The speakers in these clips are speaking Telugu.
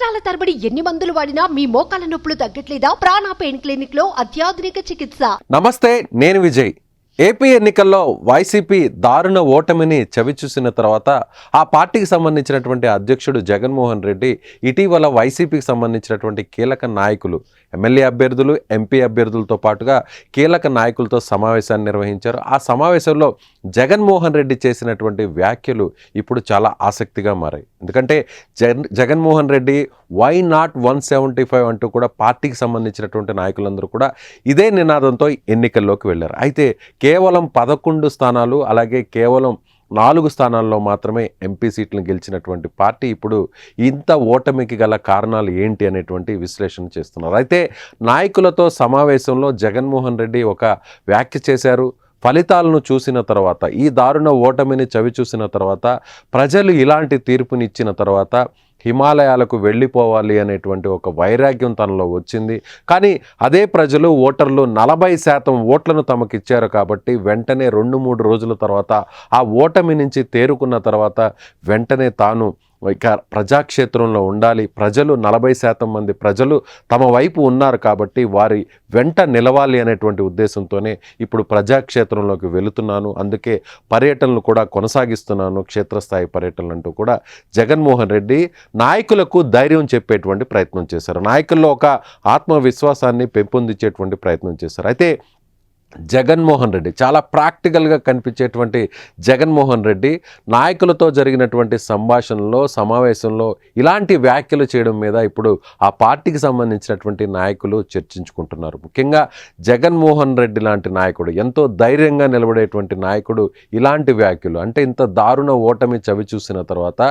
సంవత్సరాల తరబడి ఎన్ని మందులు వాడినా మీ మోకాల నొప్పులు తగ్గట్లేదా? ప్రాణ పెయిన్ క్లినిక్ లో అత్యాధునిక చికిత్స. నమస్తే, నేను విజయ్. ఏపీ ఎన్నికల్లో వైసీపీ దారుణ ఓటమిని చవిచూసిన తర్వాత ఆ పార్టీకి సంబంధించినటువంటి అధ్యక్షుడు జగన్మోహన్ రెడ్డి ఇటీవల వైసీపీకి సంబంధించినటువంటి కీలక నాయకులు, ఎమ్మెల్యే అభ్యర్థులు, ఎంపీ అభ్యర్థులతో పాటుగా కీలక నాయకులతో సమావేశాన్ని నిర్వహించారు. ఆ సమావేశంలో జగన్మోహన్ రెడ్డి చేసినటువంటి వ్యాఖ్యలు ఇప్పుడు చాలా ఆసక్తిగా మారాయి. ఎందుకంటే జగన్మోహన్ రెడ్డి వై నాట్ 175 అంటూ కూడా పార్టీకి సంబంధించినటువంటి నాయకులందరూ కూడా ఇదే నినాదంతో ఎన్నికల్లోకి వెళ్ళారు. అయితే కేవలం 11 స్థానాలు, అలాగే కేవలం 4 స్థానాల్లో మాత్రమే ఎంపీ సీట్లను గెలిచినటువంటి పార్టీ ఇప్పుడు ఇంత ఓటమికి గల కారణాలు ఏంటి అనేటువంటి విశ్లేషణ చేస్తున్నారు. అయితే నాయకులతో సమావేశంలో జగన్మోహన్ రెడ్డి ఒక వ్యాఖ్య చేశారు. ఫలితాలను చూసిన తర్వాత, ఈ దారుణ ఓటమిని చవిచూసిన తర్వాత, ప్రజలు ఇలాంటి తీర్పునిచ్చిన తర్వాత హిమాలయాలకు వెళ్ళిపోవాలి అనేటువంటి ఒక వైరాగ్యం తనలో వచ్చింది. కానీ అదే ప్రజలు, ఓటర్లు 40% ఓట్లను తమకిచ్చారు కాబట్టి వెంటనే 2-3 రోజుల తర్వాత ఆ ఓటమి నుంచి తేరుకున్న తర్వాత వెంటనే తాను ఇక ప్రజాక్షేత్రంలో ఉండాలి, ప్రజలు 40% మంది ప్రజలు తమ వైపు ఉన్నారు కాబట్టి వారి వెంట నిలవాలి అనేటువంటి ఉద్దేశంతోనే ఇప్పుడు ప్రజాక్షేత్రంలోకి వెళుతున్నాను, అందుకే పర్యటనలు కూడా కొనసాగిస్తున్నాను, క్షేత్రస్థాయి పర్యటనలు అంటూ కూడా జగన్మోహన్ రెడ్డి నాయకులకు ధైర్యం చెప్పేటువంటి ప్రయత్నం చేశారు. నాయకుల్లో ఒక ఆత్మవిశ్వాసాన్ని పెంపొందించేటువంటి ప్రయత్నం చేశారు. అయితే జగన్మోహన్ రెడ్డి చాలా ప్రాక్టికల్గా కనిపించేటువంటి జగన్మోహన్ రెడ్డి నాయకులతో జరిగినటువంటి సంభాషణలో, సమావేశంలో ఇలాంటి వ్యాఖ్యలు చేయడం మీద ఇప్పుడు ఆ పార్టీకి సంబంధించినటువంటి నాయకులు చర్చించుకుంటున్నారు. ముఖ్యంగా జగన్మోహన్ రెడ్డి లాంటి నాయకుడు, ఎంతో ధైర్యంగా నిలబడేటువంటి నాయకుడు ఇలాంటి వ్యాఖ్యలు అంటే ఇంత దారుణ ఓటమి చవి చూసిన తర్వాత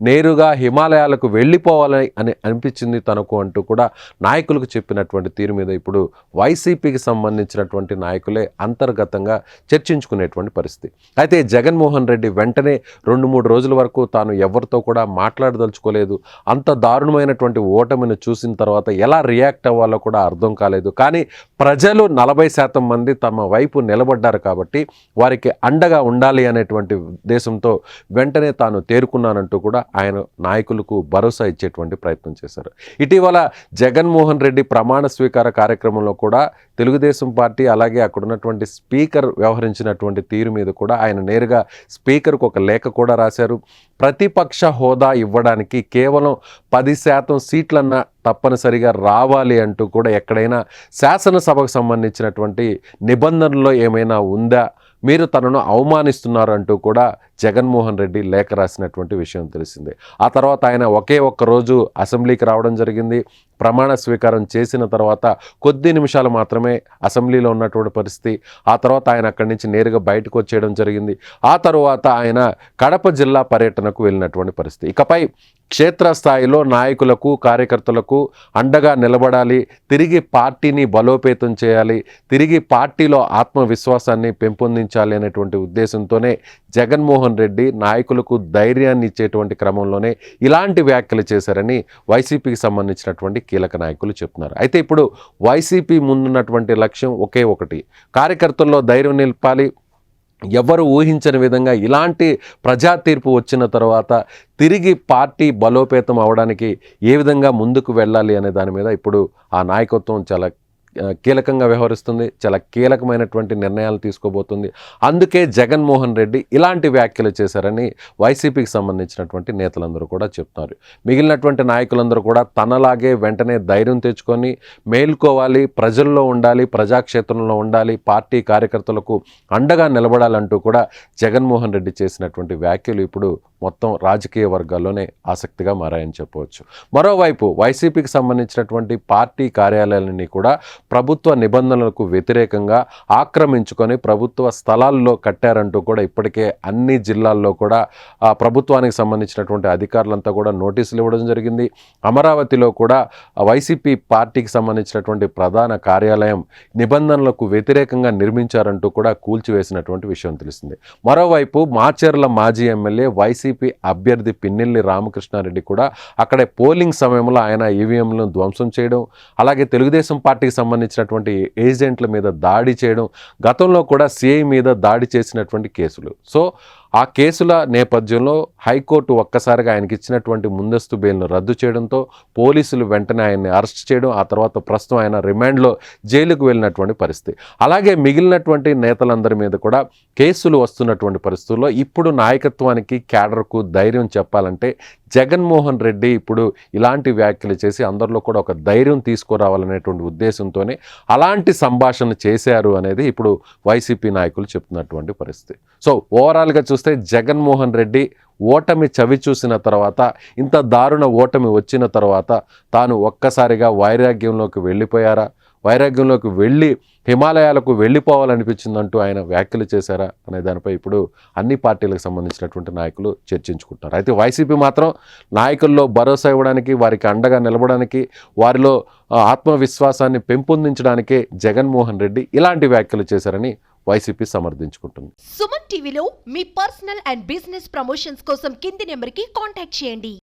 నేరుగా హిమాలయాలకు వెళ్ళిపోవాలి అని అనిపించింది తనకు అంటూ కూడా నాయకులకు చెప్పినటువంటి తీరు మీద ఇప్పుడు వైసీపీకి సంబంధించినటువంటి నాయకులే అంతర్గతంగా చర్చించుకునేటువంటి పరిస్థితి. అయితే జగన్మోహన్ రెడ్డి వెంటనే 2-3 రోజుల వరకు తాను ఎవరితో కూడా మాట్లాడదలుచుకోలేదు. అంత దారుణమైనటువంటి ఓటమిని చూసిన తర్వాత ఎలా రియాక్ట్ అవ్వాలో కూడా అర్థం కాలేదు. కానీ ప్రజలు 40% మంది తమ వైపు నిలబడ్డారు కాబట్టి వారికి అండగా ఉండాలి అనేటువంటి ఉద్దేశంతో వెంటనే తాను తేరుకున్నానంటూ కూడా ఆయన నాయకులకు భరోసా ఇచ్చేటువంటి ప్రయత్నం చేశారు. ఇటీవల జగన్మోహన్ రెడ్డి ప్రమాణ స్వీకార కార్యక్రమంలో కూడా తెలుగుదేశం పార్టీ, అలాగే అక్కడ ఉన్నటువంటి స్పీకర్ వ్యవహరించినటువంటి తీరు మీద కూడా ఆయన నేరుగా స్పీకర్కు ఒక లేఖ కూడా రాశారు. ప్రతిపక్ష హోదా ఇవ్వడానికి కేవలం 10% సీట్లన్నా తప్పనిసరిగా రావాలి అంటూ కూడా ఎక్కడైనా శాసనసభకు సంబంధించినటువంటి నిబంధనలో ఏమైనా ఉందా, మీరు తనను అవమానిస్తున్నారు అంటూ కూడా జగన్మోహన్ రెడ్డి లేఖ రాసినటువంటి విషయం తెలిసిందే. ఆ తర్వాత ఆయన ఒకే ఒక్క రోజు అసెంబ్లీకి రావడం జరిగింది. ప్రమాణ స్వీకారం చేసిన తర్వాత కొద్ది నిమిషాలు మాత్రమే అసెంబ్లీలో ఉన్నటువంటి పరిస్థితి. ఆ తర్వాత ఆయన అక్కడి నుంచి నేరుగా బయటకు వచ్చేయడం జరిగింది. ఆ తర్వాత ఆయన కడప జిల్లా పర్యటనకు వెళ్ళినటువంటి పరిస్థితి. ఇకపై క్షేత్రస్థాయిలో నాయకులకు, కార్యకర్తలకు అండగా నిలబడాలి, తిరిగి పార్టీని బలోపేతం చేయాలి, తిరిగి పార్టీలో ఆత్మవిశ్వాసాన్ని పెంపొందించాలి అనేటువంటి ఉద్దేశంతోనే జగన్మోహన్ రెడ్డి నాయకులకు ధైర్యాన్ని ఇచ్చేటువంటి క్రమంలోనే ఇలాంటి వ్యాఖ్యలు చేశారని వైసీపీకి సంబంధించినటువంటి కీలక నాయకులు చెప్తున్నారు. అయితే ఇప్పుడు వైసీపీ ముందున్నటువంటి లక్ష్యం ఒకే ఒకటి, కార్యకర్తల్లో ధైర్యం నింపాలి. ఎవరు ఊహించని విధంగా ఇలాంటి ప్రజా తీర్పు వచ్చిన తర్వాత తిరిగి పార్టీ బలోపేతం అవడానికి ఏ విధంగా ముందుకు వెళ్ళాలి అనే దాని మీద ఇప్పుడు ఆ నాయకత్వం చాలా కీలకంగా వ్యవహరిస్తుంది, చాలా కీలకమైనటువంటి నిర్ణయాలు తీసుకోబోతుంది. అందుకే జగన్మోహన్ రెడ్డి ఇలాంటి వ్యాఖ్యలు చేశారని వైసీపీకి సంబంధించినటువంటి నేతలందరూ కూడా చెప్తున్నారు. మిగిలినటువంటి నాయకులందరూ కూడా తనలాగే వెంటనే ధైర్యం తెచ్చుకొని మేల్కోవాలి, ప్రజల్లో ఉండాలి, ప్రజాక్షేత్రంలో ఉండాలి, పార్టీ కార్యకర్తలకు అండగా నిలబడాలంటూ కూడా జగన్మోహన్ రెడ్డి చేసినటువంటి వ్యాఖ్యలు ఇప్పుడు మొత్తం రాజకీయ వర్గాల్లోనే ఆసక్తిగా మారాయని చెప్పవచ్చు. మరోవైపు వైసీపీకి సంబంధించినటువంటి పార్టీ కార్యాలయాలన్నీ కూడా ప్రభుత్వ నిబంధనలకు వ్యతిరేకంగా ఆక్రమించుకొని ప్రభుత్వ స్థలాల్లో కట్టారంటూ కూడా ఇప్పటికే అన్ని జిల్లాల్లో కూడా ప్రభుత్వానికి సంబంధించినటువంటి అధికారులంతా కూడా నోటీసులు ఇవ్వడం జరిగింది. అమరావతిలో కూడా వైసీపీ పార్టీకి సంబంధించినటువంటి ప్రధాన కార్యాలయం నిబంధనలకు వ్యతిరేకంగా నిర్మించారంటూ కూడా కూల్చివేసినటువంటి విషయం తెలిసింది. మరోవైపు మాచర్ల మాజీ ఎమ్మెల్యే వైసీపీ అభ్యర్థి పిన్నెల్లి రామకృష్ణారెడ్డి కూడా అక్కడే పోలింగ్ సమయంలో ఆయన ఈవీఎంలను ధ్వంసం చేయడం, అలాగే తెలుగుదేశం పార్టీకి సంబంధించినటువంటి ఏజెంట్ల మీద దాడి చేయడం, గతంలో కూడా సిఐ మీద దాడి చేసినటువంటి కేసులు. సో ఆ కేసుల నేపథ్యంలో హైకోర్టు ఒక్కసారిగా ఆయనకి ఇచ్చినటువంటి ముందస్తు బెయిల్ను రద్దు చేయడంతో పోలీసులు వెంటనే ఆయన్ని అరెస్ట్ చేయడం, ఆ తర్వాత ప్రస్తుతం ఆయన రిమాండ్లో జైలుకు వెళ్ళినటువంటి పరిస్థితి. అలాగే మిగిలినటువంటి నేతలందరి మీద కూడా కేసులు వస్తున్నటువంటి పరిస్థితుల్లో ఇప్పుడు నాయకత్వానికి క్యాడర్కు ధైర్యం చెప్పాలంటే జగన్మోహన్ రెడ్డి ఇప్పుడు ఇలాంటి వ్యాఖ్యలు చేసి అందరిలో కూడా ఒక ధైర్యం తీసుకురావాలనేటువంటి ఉద్దేశంతోనే అలాంటి సంభాషణ చేశారు అనేది ఇప్పుడు వైసీపీ నాయకులు చెప్తున్నటువంటి పరిస్థితి. సో ఓవరాల్గా చూస్తే జగన్మోహన్ రెడ్డి ఓటమి చవి చూసిన తర్వాత, ఇంత దారుణ ఓటమి వచ్చిన తర్వాత తాను ఒక్కసారిగా వైరాగ్యంలోకి వెళ్ళిపోయారా, వైరాగ్యంలోకి వెళ్ళి హిమాలయాలకు వెళ్ళిపోవాలనిపించిందంటూ ఆయన వ్యాఖ్యలు చేశారా అనే దానిపై ఇప్పుడు అన్ని పార్టీలకు సంబంధించినటువంటి నాయకులు చర్చించుకుంటున్నారు. అయితే వైసీపీ మాత్రం నాయకుల్లో భరోసా ఇవ్వడానికి, వారికి అండగా నిలబడడానికి, వారిలో ఆత్మవిశ్వాసాన్ని పెంపొందించడానికే జగన్మోహన్ రెడ్డి ఇలాంటి వ్యాఖ్యలు చేశారని వైసీపీ సమర్థించుకుంటుంది. సుమన్ టీవీలో మీ పర్సనల్ అండ్ బిజినెస్ ప్రమోషన్స్ కోసం కింది నెంబర్కి కాంటాక్ట్ చేయండి.